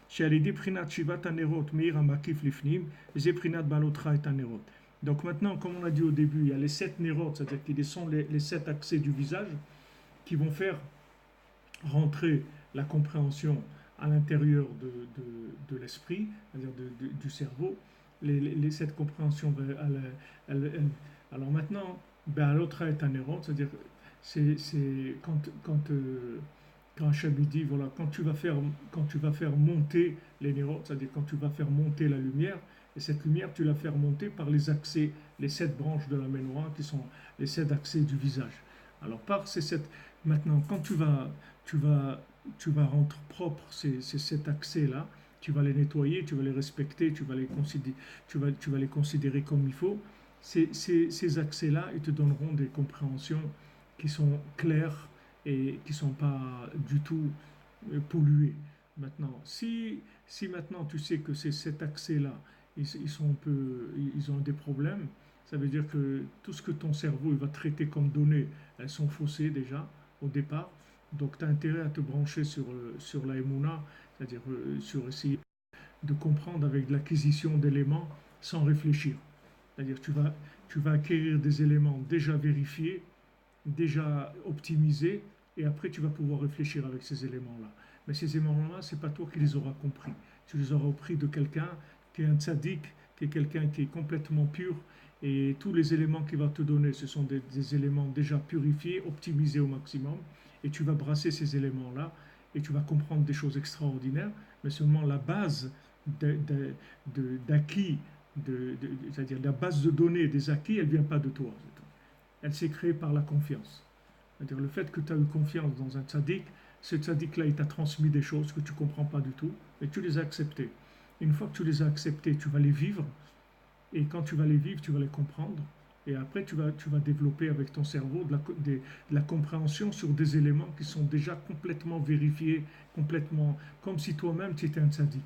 שעל ידי בחינת שבעת הנרות מאיר המקיף לפנים, וזה בחינת בעלותך את הנרות. Donc maintenant, comme on a dit au début, il y a les 7 nérotes, c'est-à-dire qui sont les 7 accès du visage, qui vont faire rentrer la compréhension à l'intérieur de l'esprit, c'est-à-dire du cerveau. Les 7 compréhensions, alors maintenant, l'autre est un nérote, c'est-à-dire c'est quand Hachem dit, voilà, quand tu vas faire monter les nérotes, c'est-à-dire quand tu vas faire monter la lumière, et cette lumière, tu la fais monter par les accès, les 7 branches de la mémoire, qui sont les 7 accès du visage. Alors par ces 7, maintenant, quand tu vas, tu vas rendre propre ces 7 accès-là, tu vas les nettoyer, tu vas les respecter, tu vas les considérer comme il faut. Ces accès-là, ils te donneront des compréhensions qui sont claires et qui ne sont pas du tout polluées. Maintenant, si maintenant tu sais que ces 7 accès-là, ils sont un peu, ils ont des problèmes, ça veut dire que tout ce que ton cerveau il va traiter comme données, elles sont faussées déjà au départ. Donc tu as intérêt à te brancher sur la Emouna, c'est-à-dire sur essayer de comprendre avec de l'acquisition d'éléments sans réfléchir. C'est-à-dire tu vas acquérir des éléments déjà vérifiés, déjà optimisés, et après tu vas pouvoir réfléchir avec ces éléments-là. Mais ces éléments-là, c'est pas toi qui les auras compris. Tu les auras appris de quelqu'un qui est un tzaddik, qui est quelqu'un qui est complètement pur, et tous les éléments qu'il va te donner, ce sont des éléments déjà purifiés, optimisés au maximum, et tu vas brasser ces éléments-là, et tu vas comprendre des choses extraordinaires, mais seulement la base d'acquis, c'est-à-dire la base de données des acquis, elle ne vient pas de toi. Elle s'est créée par la confiance. C'est-à-dire le fait que tu as eu confiance dans un tzaddik, ce tzaddik-là, il t'a transmis des choses que tu ne comprends pas du tout, mais tu les as acceptées. Une fois que tu les as acceptées, tu vas les vivre, et quand tu vas les vivre, tu vas les comprendre, et après tu vas développer avec ton cerveau de la compréhension sur des éléments qui sont déjà complètement vérifiés, complètement, comme si toi-même tu étais un tzaddik.